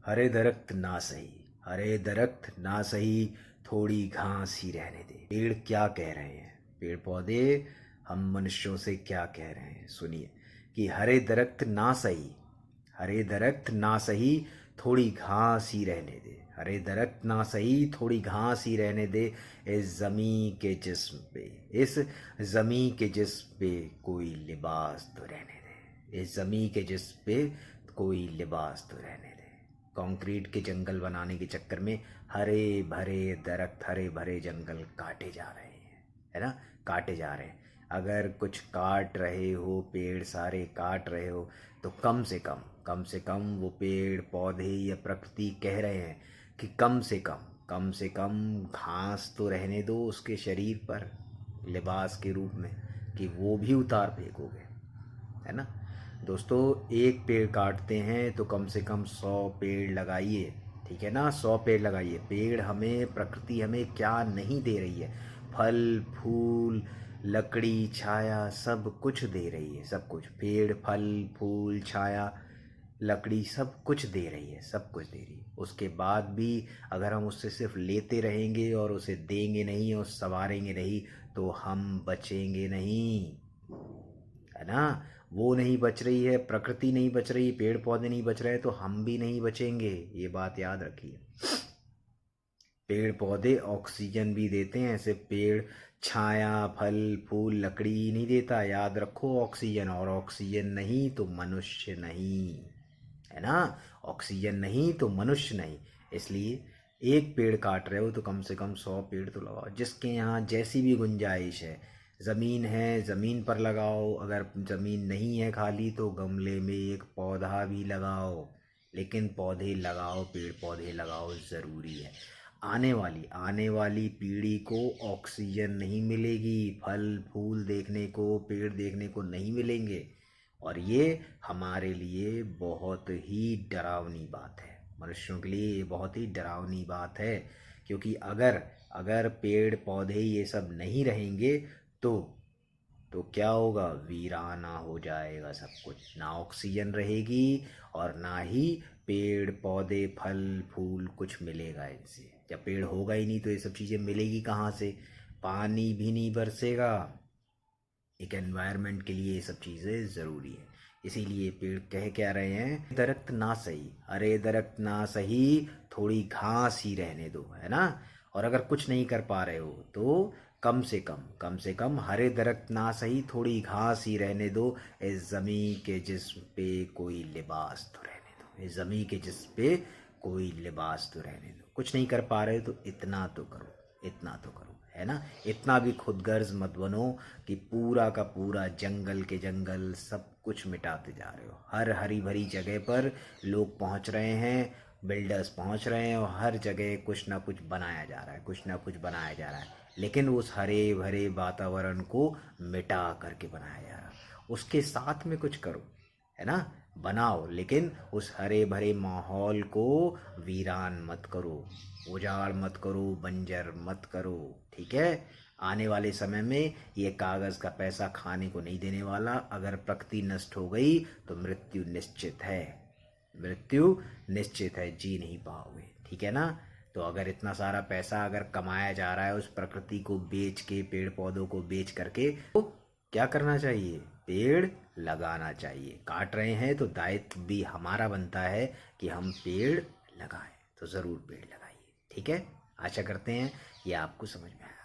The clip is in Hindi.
हरे दरख्त ना सही, हरे दरख्त ना सही, थोड़ी घास ही रहने दे। पेड़ क्या कह रहे हैं, पेड़ पौधे हम मनुष्यों से क्या कह रहे हैं, सुनिए कि हरे दरख्त ना सही, हरे दरख्त ना सही, थोड़ी घास ही रहने दे। हरे दरख्त ना सही, थोड़ी घास ही रहने दे। इस ज़मी के जिस्म पे, इस ज़मी के जिस्म पे कोई लिबास तो रहने दे। इस ज़मी के जिस्म पे कोई लिबास तो रहने दे। कंक्रीट के जंगल बनाने के चक्कर में हरे भरे दरख्त, हरे भरे जंगल काटे जा रहे हैं, है ना, काटे जा रहे हैं। अगर कुछ काट रहे हो, पेड़ सारे काट रहे हो, तो कम से कम वो पेड़ पौधे या प्रकृति कह रहे हैं कि कम से कम घास तो रहने दो उसके शरीर पर लिबास के रूप में, कि वो भी उतार फेंकोगे, है ना। दोस्तों, एक पेड़ काटते हैं तो कम से कम 100 पेड़ लगाइए, ठीक है ना। 100 पेड़ लगाइए। पेड़ हमें, प्रकृति हमें क्या नहीं दे रही है, फल फूल लकड़ी छाया सब कुछ दे रही है, सब कुछ। पेड़ फल फूल छाया लकड़ी सब कुछ दे रही है, सब कुछ दे रही है। उसके बाद भी अगर हम उससे सिर्फ लेते रहेंगे और उसे देंगे नहीं और संवारेंगे नहीं, तो हम बचेंगे नहीं, है ना। वो नहीं बच रही है, प्रकृति नहीं बच रही, पेड़ पौधे नहीं बच रहे, तो हम भी नहीं बचेंगे, ये बात याद रखिए। पेड़ पौधे ऑक्सीजन भी देते हैं, ऐसे पेड़ छाया फल फूल लकड़ी नहीं देता, याद रखो। ऑक्सीजन, और ऑक्सीजन नहीं तो मनुष्य नहीं, है ना। ऑक्सीजन नहीं तो मनुष्य नहीं। इसलिए एक पेड़ काट रहे हो तो कम से कम 100 पेड़ तो लगाओ, जिसके यहाँ जैसी भी गुंजाइश है। ज़मीन है, ज़मीन पर लगाओ, अगर ज़मीन नहीं है खाली तो गमले में एक पौधा भी लगाओ, लेकिन पौधे लगाओ, पेड़ पौधे लगाओ, ज़रूरी है। आने वाली पीढ़ी को ऑक्सीजन नहीं मिलेगी, फल फूल देखने को, पेड़ देखने को नहीं मिलेंगे, और ये हमारे लिए बहुत ही डरावनी बात है। मनुष्यों के लिए ये बहुत ही डरावनी बात है, क्योंकि अगर अगर पेड़ पौधे ये सब नहीं रहेंगे तो क्या होगा, वीराना हो जाएगा सब कुछ। ना ऑक्सीजन रहेगी और ना ही पेड़ पौधे फल फूल कुछ मिलेगा इनसे। जब पेड़ होगा ही नहीं तो ये सब चीज़ें मिलेगी कहाँ से, पानी भी नहीं बरसेगा। एक एनवायरनमेंट के लिए ये सब चीज़ें ज़रूरी है। इसीलिए पेड़ कह क्या रहे हैं, दरख्त ना सही, अरे दरख्त ना सही, थोड़ी घास ही रहने दो, है ना। और अगर कुछ नहीं कर पा रहे हो तो कम से कम हरे दरख्त ना सही, थोड़ी घास ही रहने दो। इस ज़मी के जिस्म पे कोई लिबास तो रहने दो। इस ज़मी के जिस्म पे कोई लिबास तो रहने दो। कुछ नहीं कर पा रहे तो इतना तो करो, इतना तो करो, है ना। इतना भी खुदगर्ज मत बनो कि पूरा का पूरा जंगल के जंगल सब कुछ मिटाते जा रहे हो। हर हरी भरी जगह पर लोग पहुंच रहे हैं, बिल्डर्स पहुंच रहे हैं, और हर जगह कुछ ना कुछ बनाया जा रहा है, कुछ ना कुछ बनाया जा रहा है, लेकिन उस हरे भरे वातावरण को मिटा करके बनाया जा रहा है। उसके साथ में कुछ करो, है ना, बनाओ, लेकिन उस हरे भरे माहौल को वीरान मत करो, उजाड़ मत करो, बंजर मत करो, ठीक है। आने वाले समय में ये कागज़ का पैसा खाने को नहीं देने वाला। अगर प्रकृति नष्ट हो गई तो मृत्यु निश्चित है, मृत्यु निश्चित है, जी नहीं पाओगे, ठीक है ना। तो अगर इतना सारा पैसा अगर कमाया जा रहा है उस प्रकृति को बेच के, पेड़ पौधों को बेच करके, तो क्या करना चाहिए, पेड़ लगाना चाहिए। काट रहे हैं तो दायित्व भी हमारा बनता है कि हम पेड़ लगाएं, तो ज़रूर पेड़ लगाइए, ठीक है। आशा करते हैं ये आपको समझ में आया।